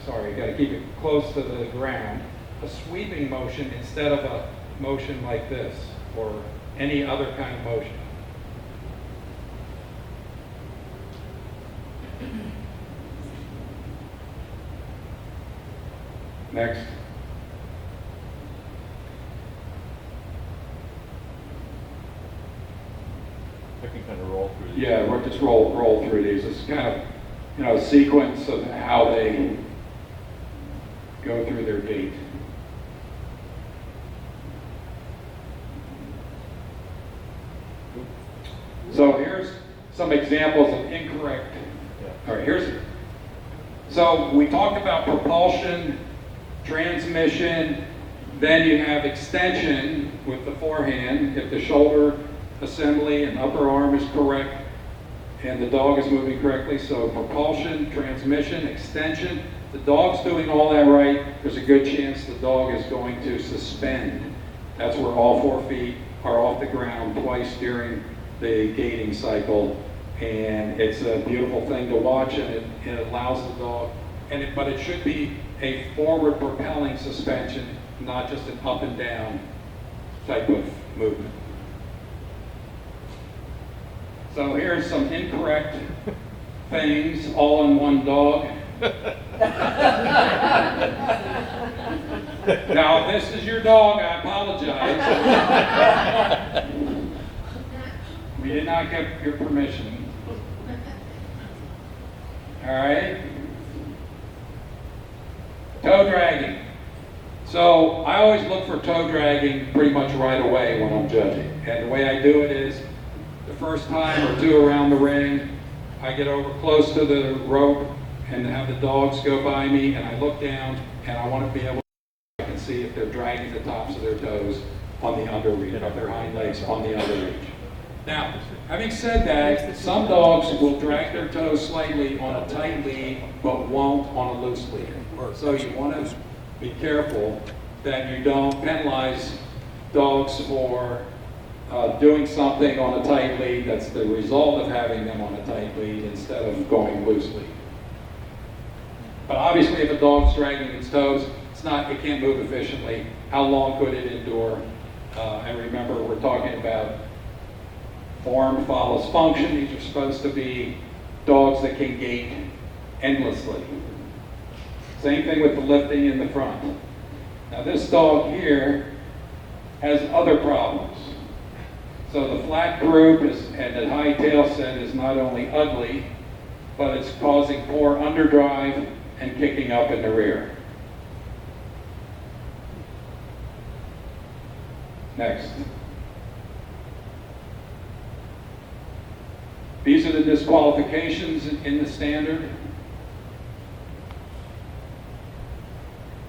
Sorry, you got to keep it close to the ground. A sweeping motion instead of a motion like this or any other kind of motion. Next. I can kind of roll through these. Yeah, we'll just roll through these. It's kind of, a sequence of how they go through their gait. So here's some examples of incorrect. All right, so we talked about propulsion, transmission, then you have extension with the forehand. If the shoulder assembly and upper arm is correct and the dog is moving correctly, so propulsion, transmission, extension. The dog's doing all that right, there's a good chance the dog is going to suspend. That's where all 4 feet are off the ground twice during the gaiting cycle. And it's a beautiful thing to watch, and it allows the dog, but it should be a forward propelling suspension, not just an up and down type of movement. So here's some incorrect things all in one dog. Now, if this is your dog, I apologize. We did not get your permission. All right. Toe dragging. So I always look for toe dragging pretty much right away when I'm judging. And the way I do it is the first time or two around the ring, I get over close to the rope and have the dogs go by me, and I look down and I want to be able to see if they're dragging the tops of their toes on the underreach, of their hind legs on the underreach. Now, having said that, some dogs will drag their toes slightly on a tight lead, but won't on a loose lead. So you want to be careful that you don't penalize dogs for doing something on a tight lead that's the result of having them on a tight lead instead of going loose lead. But obviously, if a dog's dragging its toes, it can't move efficiently. How long could it endure? And remember, we're talking about form follows function. These are supposed to be dogs that can gait endlessly. Same thing with the lifting in the front. Now this dog here has other problems. So the flat group and the high tail set is not only ugly, but it's causing poor underdrive and kicking up in the rear. Next. These are the disqualifications in the standard.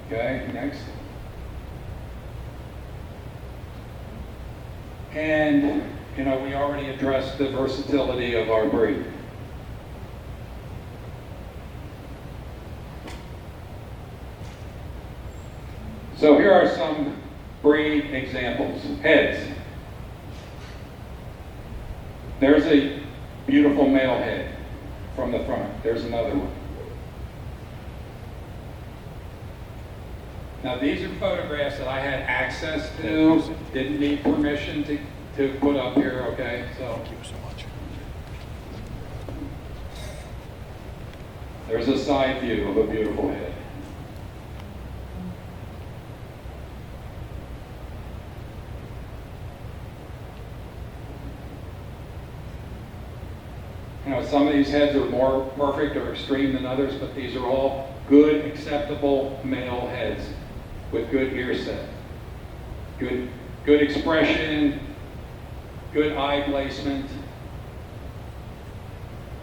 Okay, next. And, we already addressed the versatility of our breed. So here are some breed examples. Heads. There's a beautiful male head from the front. There's another one. Now these are photographs that I had access to, didn't need permission to put up here, okay? So thank you so much. There's a side view of a beautiful head. Some of these heads are more perfect or extreme than others, but these are all good, acceptable male heads with good ear set. Good expression, good eye placement.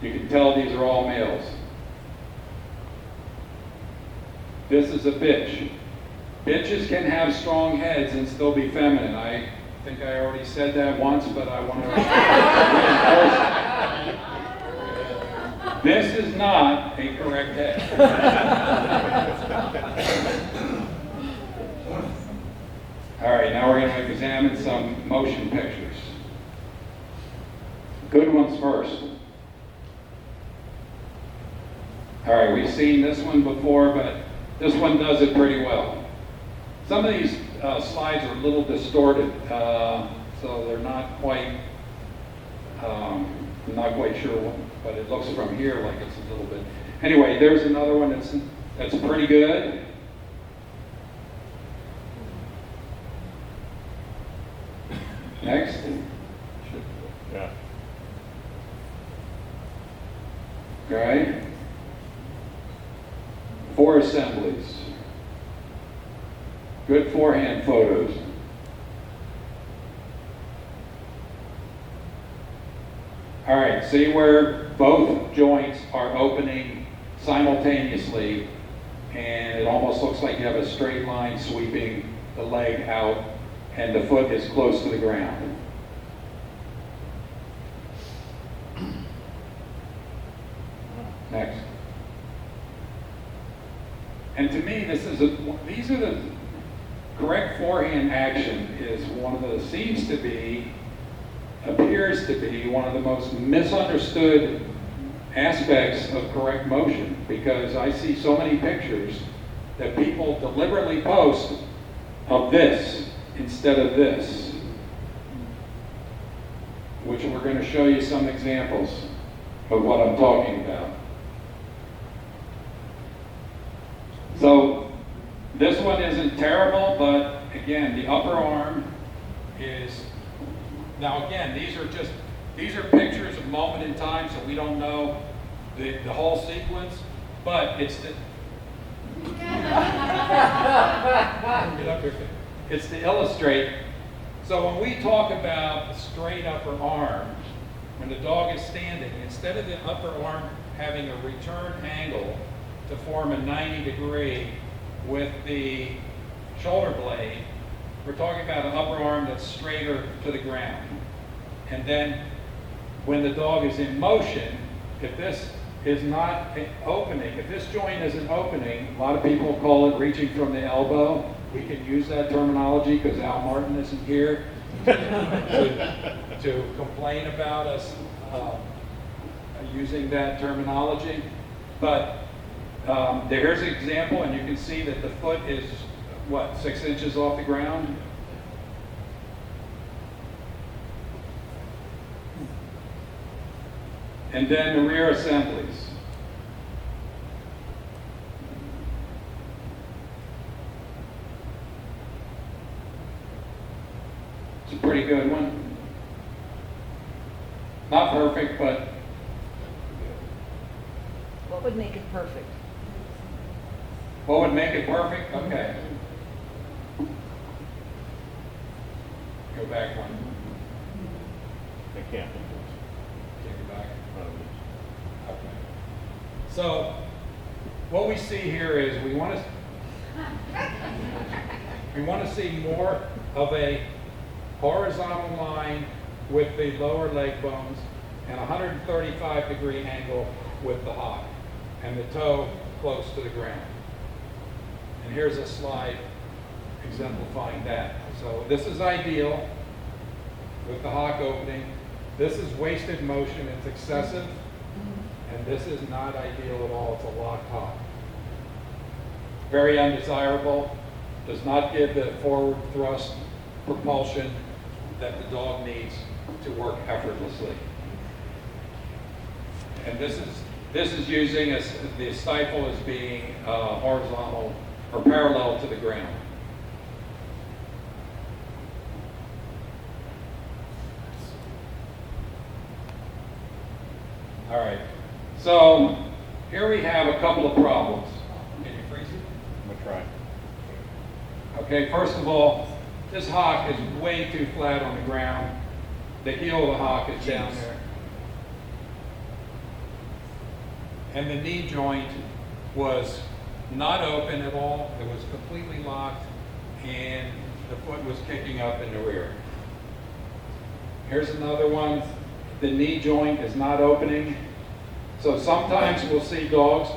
You can tell these are all males. This is a bitch. Bitches can have strong heads and still be feminine. I think I already said that once, but I want to reinforce it. This is not a correct head. All right, now we're going to examine some motion pictures. Good ones first. All right, we've seen this one before, but this one does it pretty well. Some of these slides are a little distorted, so they're not quite, I'm not quite sure what, but it looks from here like it's a little bit. Anyway, there's another one that's pretty good. Next. Yeah. Okay. 4 assemblies. Good forehand photos. All right, see where both joints are opening simultaneously, and it almost looks like you have a straight line sweeping the leg out, and the foot is close to the ground. Next. And to me, these are the correct forehand action is one of the, appears to be one of the most misunderstood aspects of correct motion, because I see so many pictures that people deliberately post of this instead of this, which we're going to show you some examples of what I'm talking about. So this one isn't terrible, but again, the upper arm is, now again, these are pictures of moment in time, so we don't know the whole sequence, but it's the, it's to illustrate. So when we talk about the straight upper arm, when the dog is standing, instead of the upper arm having a return angle to form a 90-degree with the shoulder blade, we're talking about an upper arm that's straighter to the ground. And then when the dog is in motion, if this is not opening, if this joint isn't opening, a lot of people call it reaching from the elbow. We can use that terminology because Al Martin isn't here to complain about us using that terminology. But here's an example, and you can see that the foot is, what, 6 inches off the ground? And then the rear assemblies. It's a pretty good one. Not perfect, but What would make it perfect? what would make it perfect? Okay. Go back one. They can't. Take it back. Okay. So what we see here is we want to see more of a horizontal line with the lower leg bones and a 135-degree angle with the hock and the toe close to the ground. And here's a slide exemplifying that. So this is ideal with the hock opening. This is wasted motion, it's excessive, and this is not ideal at all. It's a locked hock. Very undesirable, does not give the forward thrust propulsion that the dog needs to work effortlessly. And this is using the stifle as being horizontal or parallel to the ground. All right, so here we have a couple of problems. Can you freeze it? I'm gonna try. Okay, first of all, this hock is way too flat on the ground. The heel of the hock is down there. And the knee joint was not open at all. It was completely locked, and the foot was kicking up in the rear. Here's another one. The knee joint is not opening. So sometimes we'll see dogs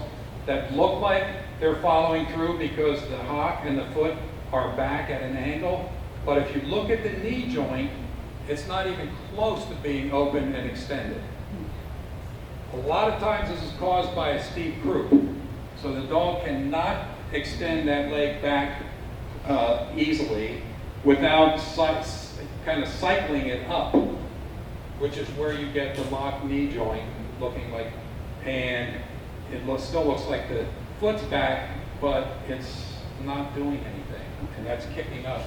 that look like they're following through because the hock and the foot are back at an angle. But if you look at the knee joint, it's not even close to being open and extended. A lot of times this is caused by a steep croup. So the dog cannot extend that leg back easily without kind of cycling it up, which is where you get the locked knee joint looking like, and it still looks like the foot's back, but it's not doing anything, and that's kicking up.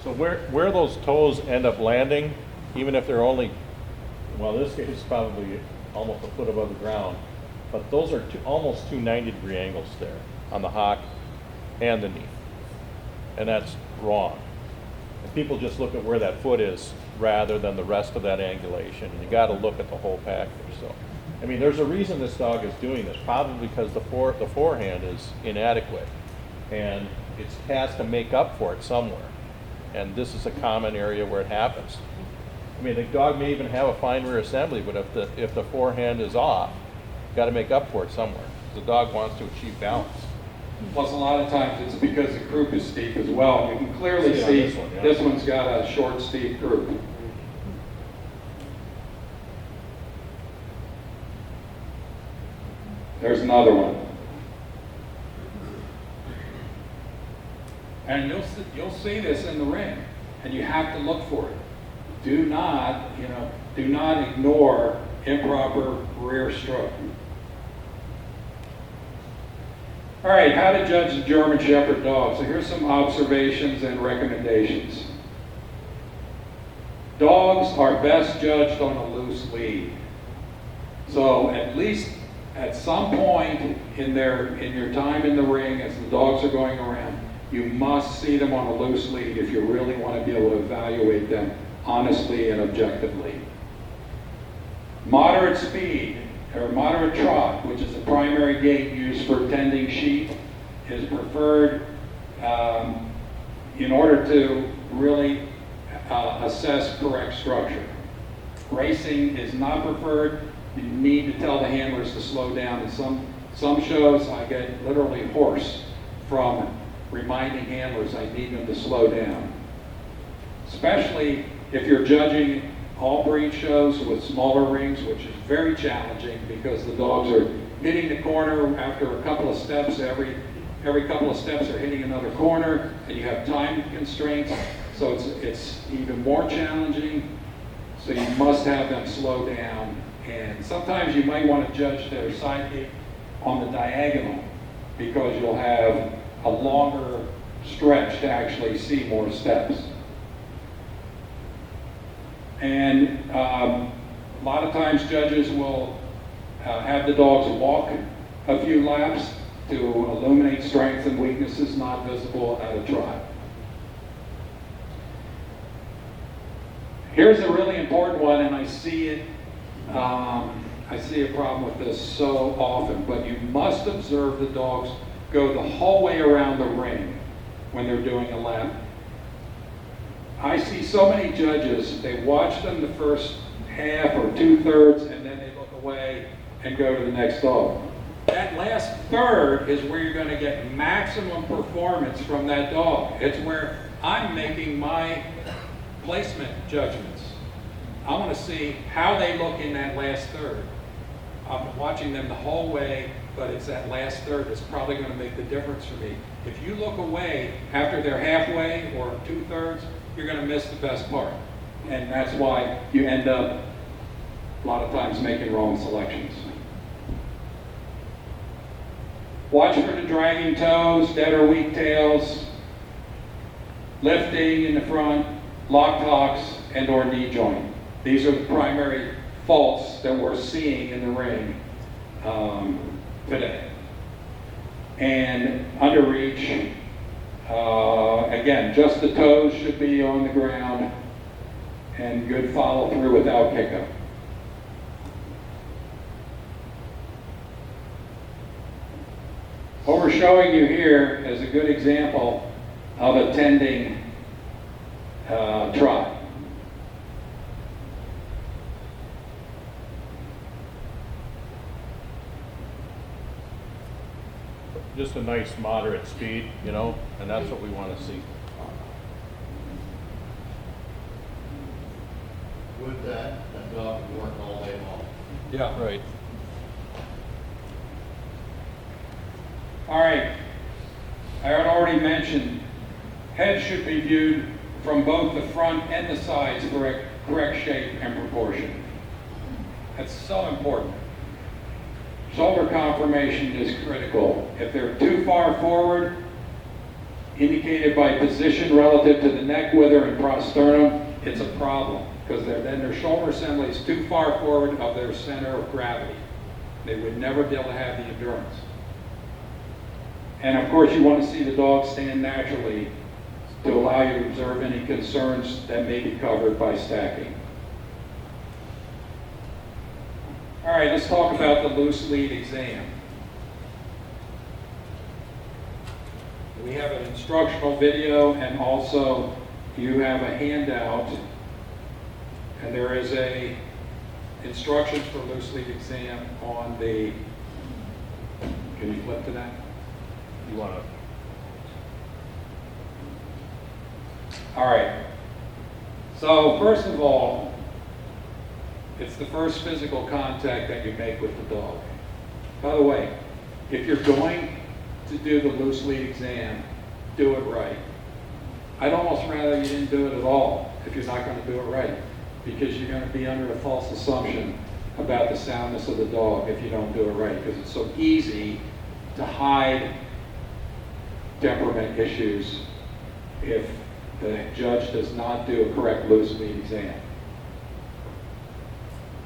So where those toes end up landing, even if they're only, well, in this case, it's probably almost a foot above the ground, but those are almost two 90-degree angles there on the hock and the knee. And that's wrong. And people just look at where that foot is rather than the rest of that angulation. And you got to look at the whole package. So, I mean, there's a reason this dog is doing this, probably because the forehand is inadequate, and it has to make up for it somewhere. And this is a common area where it happens. I mean, the dog may even have a fine rear assembly, but if the forehand is off, you got to make up for it somewhere. The dog wants to achieve balance. Plus, a lot of times it's because the croup is steep as well. You can clearly See on see this one, yeah. this one's got a short, steep croup. There's another one. And you'll see this in the ring, and you have to look for it. Do not ignore improper rear stroke. All right, how to judge a German Shepherd dog. So here's some observations and recommendations. Dogs are best judged on a loose lead. So at least at some point in your time in the ring, as the dogs are going around, you must see them on a loose lead if you really want to be able to evaluate them honestly and objectively. Moderate speed, or moderate trot, which is the primary gait used for tending sheep, is preferred in order to really assess correct structure. Racing is not preferred. You need to tell the handlers to slow down. In some shows, I get literally hoarse from reminding handlers I need them to slow down. Especially if you're judging all breed shows with smaller rings, which is very challenging because the dogs are hitting the corner after a couple of steps. Every couple of steps are hitting another corner, and you have time constraints, so it's even more challenging. So you must have them slow down. And sometimes you might want to judge their side gate on the diagonal because you'll have a longer stretch to actually see more steps. And a lot of times judges will have the dogs walk a few laps to illuminate strengths and weaknesses not visible at a trot. Here's a really important one, and I see a problem with this so often, but you must observe the dogs go the whole way around the ring when they're doing a lap. I see so many judges, they watch them the first half or 2/3, and then they look away and go to the next dog. That last third is where you're going to get maximum performance from that dog. It's where I'm making my placement judgments. I want to see how they look in that last third. I'm watching them the whole way, but it's that last third that's probably going to make the difference for me. If you look away after they're halfway or 2/3, you're going to miss the best part. And that's why you end up a lot of times making wrong selections. Watch for the dragging toes, dead or weak tails, lifting in the front, locked hocks, and or knee joint. These are the primary faults that we're seeing in the ring today. And under reach, again, just the toes should be on the ground and good follow through without pickup. What we're showing you here is a good example of a tending trot. Just a nice moderate speed, you know, and that's what we want to see. With that dog can work all day long. Yeah. Right. All right. I had already mentioned heads should be viewed from both the front and the sides for correct shape and proportion. That's so important. Shoulder conformation is critical. If they're too far forward, indicated by position relative to the neck wither and prosternum, it's a problem because then their shoulder assembly is too far forward of their center of gravity. They would never be able to have the endurance. And of course, you want to see the dog stand naturally to allow you to observe any concerns that may be covered by stacking. All right, let's talk about the loose lead exam. We have an instructional video, and also you have a handout, and there is a instructions for loose lead exam on the, can you flip to that? You want to, All right. So first of all, it's the first physical contact that you make with the dog. By the way, if you're going to do the loose lead exam, do it right. I'd almost rather you didn't do it at all if you're not going to do it right, because you're going to be under a false assumption about the soundness of the dog if you don't do it right, because it's so easy to hide temperament issues if the judge does not do a correct loose lead exam.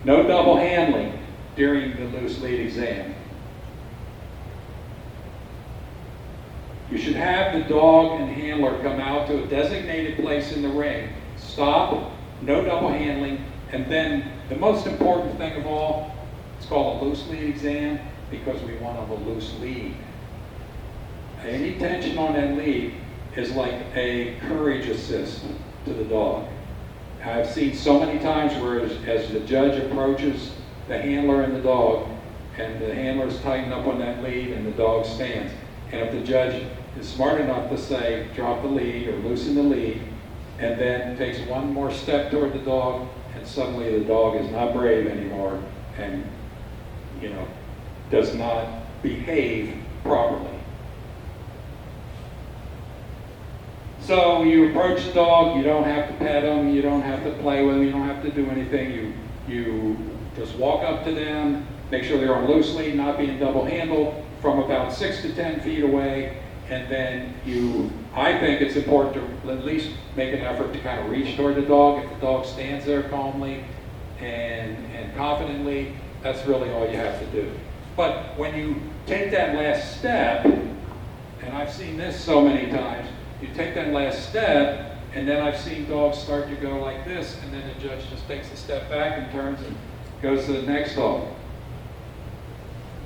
No double handling during the loose lead exam. You should have the dog and handler come out to a designated place in the ring, stop, no double handling, and then the most important thing of all, it's called a loose lead exam because we want a loose lead. Any tension on that lead is like a courage assist to the dog. I've seen so many times where as the judge approaches the handler and the dog, and the handler's tightened up on that lead and the dog stands. And if the judge is smart enough to say, drop the lead or loosen the lead, and then takes one more step toward the dog, and suddenly the dog is not brave anymore and, does not behave properly. So you approach the dog, you don't have to pet him, you don't have to play with him, you don't have to do anything. You just walk up to them, make sure they're on loose lead, not being double handled, from about 6 to 10 feet away, and then I think it's important to at least make an effort to kind of reach toward the dog. If the dog stands there calmly and confidently, that's really all you have to do. But when you take that last step, and I've seen this so many times, you take that last step, and then I've seen dogs start to go like this, and then the judge just takes a step back and turns and goes to the next dog.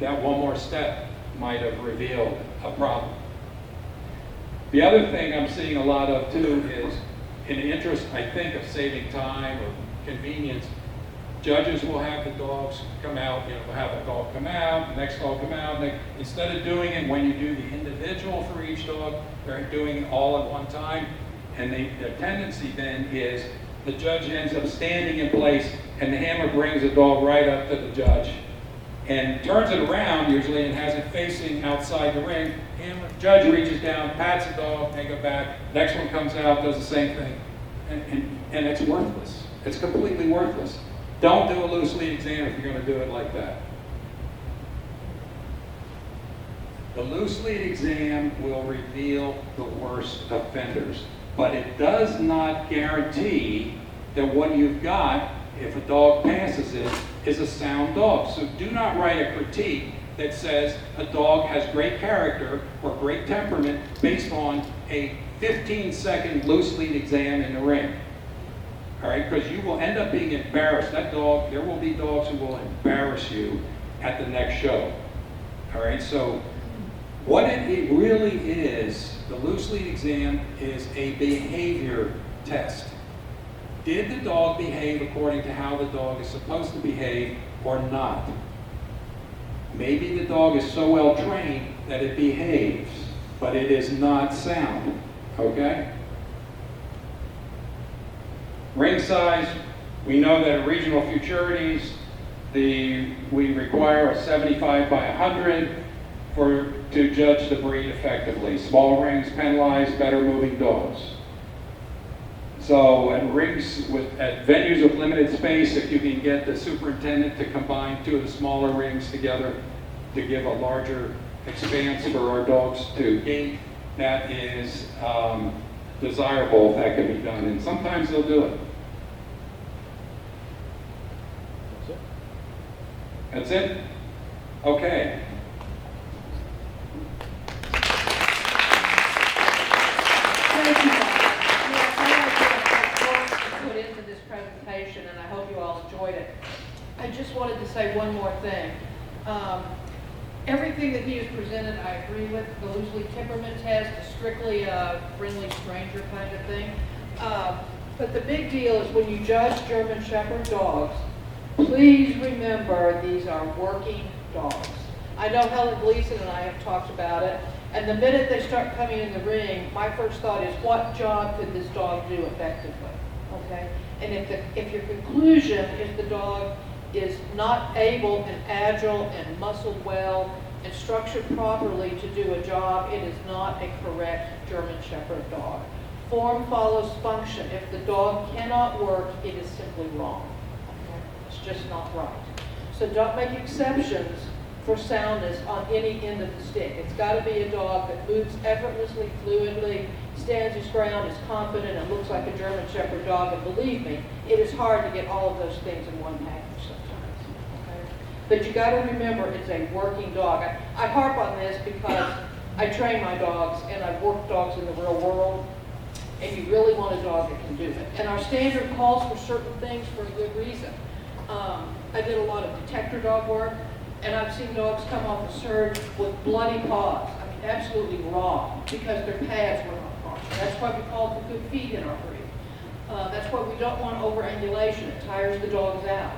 That one more step might have revealed a problem. The other thing I'm seeing a lot of too is, in the interest, I think, of saving time or convenience, judges will have the dogs come out, they'll have a dog come out, the next dog come out, and instead of doing it when you do the individual for each dog, they're doing it all at one time, and the tendency then is the judge ends up standing in place, and the handler brings the dog right up to the judge, and turns it around usually and has it facing outside the ring. Handler, judge reaches down, pats the dog, take it back, next one comes out, does the same thing, and it's worthless. It's completely worthless. Don't do a loose lead exam if you're going to do it like that. The loose lead exam will reveal the worst offenders, but it does not guarantee that what you've got, if a dog passes it, is a sound dog. So do not write a critique that says a dog has great character or great temperament based on a 15-second loose lead exam in the ring. All right, because you will end up being embarrassed. That dog, there will be dogs who will embarrass you at the next show. All right, so what it really is, the loose lead exam is a behavior test. Did the dog behave according to how the dog is supposed to behave or not? Maybe the dog is so well trained that it behaves, but it is not sound, okay? Ring size, we know that at regional futurities, we require a 75 by 100 to judge the breed effectively. Small rings penalize better moving dogs. So at venues with limited space, if you can get the superintendent to combine two of the smaller rings together to give a larger expanse for our dogs to gate, that is desirable if that can be done, and sometimes they'll do it. That's it? Okay. Thank you, Bob. Yes, I like what you put into this presentation, and I hope you all enjoyed it. I just wanted to say one more thing. Everything that he has presented, I agree with. The loose lead temperament test is strictly a friendly stranger kind of thing. But the big deal is when you judge German Shepherd dogs, please remember these are working dogs. I know Helen Gleason and I have talked about it, and the minute they start coming in the ring, my first thought is, what job could this dog do effectively? Okay? And if your conclusion is the dog is not able and agile and muscled well and structured properly to do a job, it is not a correct German Shepherd dog. Form follows function. If the dog cannot work, it is simply wrong. Okay? It's just not right. So don't make exceptions for soundness on any end of the stick. It's got to be a dog that moves effortlessly, fluidly, stands his ground, is confident, and looks like a German Shepherd dog. And believe me, it is hard to get all of those things in one package sometimes. Okay? But you got to remember, it's a working dog. I harp on this because I train my dogs, and I've worked dogs in the real world, and you really want a dog that can do it. And our standard calls for certain things for a good reason. I did a lot of detector dog work, and I've seen dogs come off the surge with bloody paws. I mean, absolutely wrong, because their pads were not washed. That's why we call it the good feet in our breed. That's why we don't want overambulation. It tires the dogs out.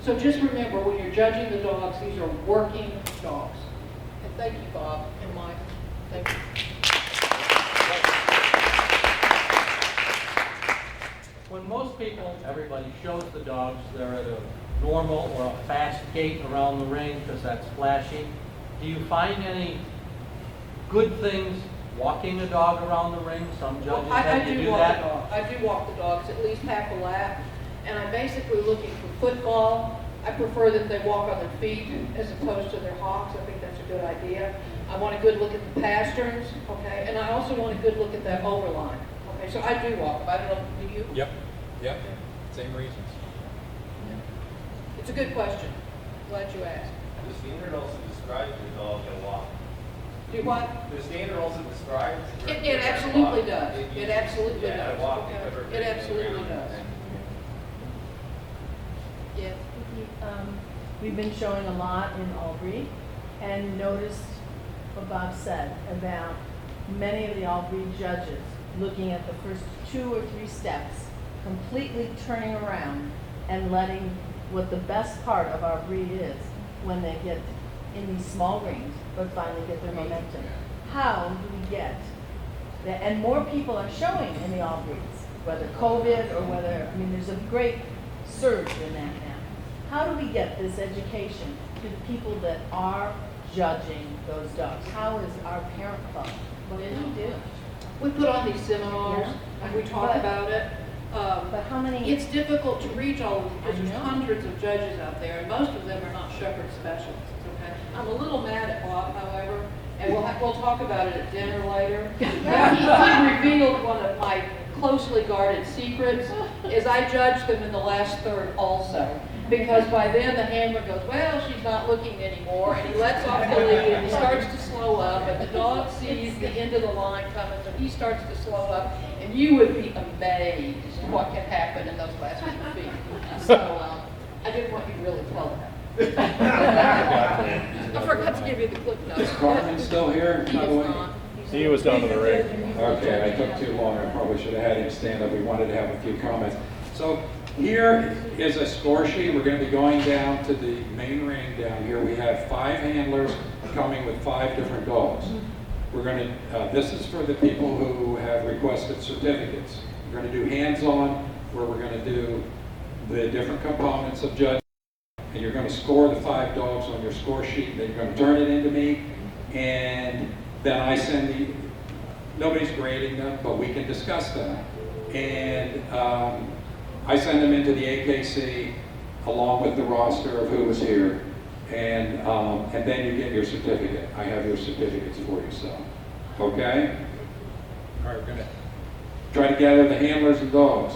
So just remember, when you're judging the dogs, these are working dogs. And thank you, Bob and Mike. Thank you. When most people, everybody shows the dogs, they're at a normal or a fast gait around the ring because that's flashy. Do you find any good things walking a dog around the ring? Some judges I have you do do walk that. the dog. I do walk the dogs at least half a lap, and I'm basically looking for football. I prefer that they walk on their feet as opposed to their hocks. I think that's a good idea. I want a good look at the pasterns, okay, and I also want a good look at that overline. Okay, so I do walk them. I don't know, do you? Yep, same reasons. It's a good question. Glad you asked. The standard also describes your dog and walk. Do what? The standard also describes. It absolutely does. It absolutely Yeah, does. walk, Okay. cover It absolutely around does. and- Yes. We've been showing a lot in Albury and noticed what Bob said about many of the Albury judges looking at the first 2 or 3 steps, completely turning around and letting what the best part of our breed is when they get in these small rings, but finally get their momentum. How do we get that? And more people are showing in the all breeds, whether COVID or whether, I mean, there's a great surge in that now. How do we get this education to the people that are judging those dogs? How is our parent club? What do we do? We put on these seminars Yeah. and we talk But- about it. But how many? It's difficult to reach all of them because I there's know. hundreds of judges out there, and most of them are not shepherd specialists. Okay, I'm a little mad at Bob, however, and we'll talk about it at dinner later. He revealed one of my closely guarded secrets. Is I judge them in the last third also, because by then the handler goes, well, she's not looking anymore, and he lets off the lead and he starts to slow up, and the dog sees the end of the line coming, so he starts to slow up, and you would be amazed what can happen in those last few feet. So I didn't want you to really tell that. I forgot to give you the clip notes. Is Carmen still here, He by the is way? gone. He was down to the ring. Okay, I took too long. I probably should have had him stand up. We wanted to have a few comments. So here is a score sheet. We're going to be going down to the main ring down here. We have 5 handlers coming with 5 different dogs. We're going to, this is for the people who have requested certificates. We're going to do hands-on, where we're going to do the different components of judging. And you're going to score the 5 dogs on your score sheet. Then you're going to turn it into me. And then I send nobody's grading them, but we can discuss them. And I send them into the AKC along with the roster of who was here. And then you get your certificate. I have your certificates for you, so. Okay? All right, we're going to try to gather the handlers and dogs.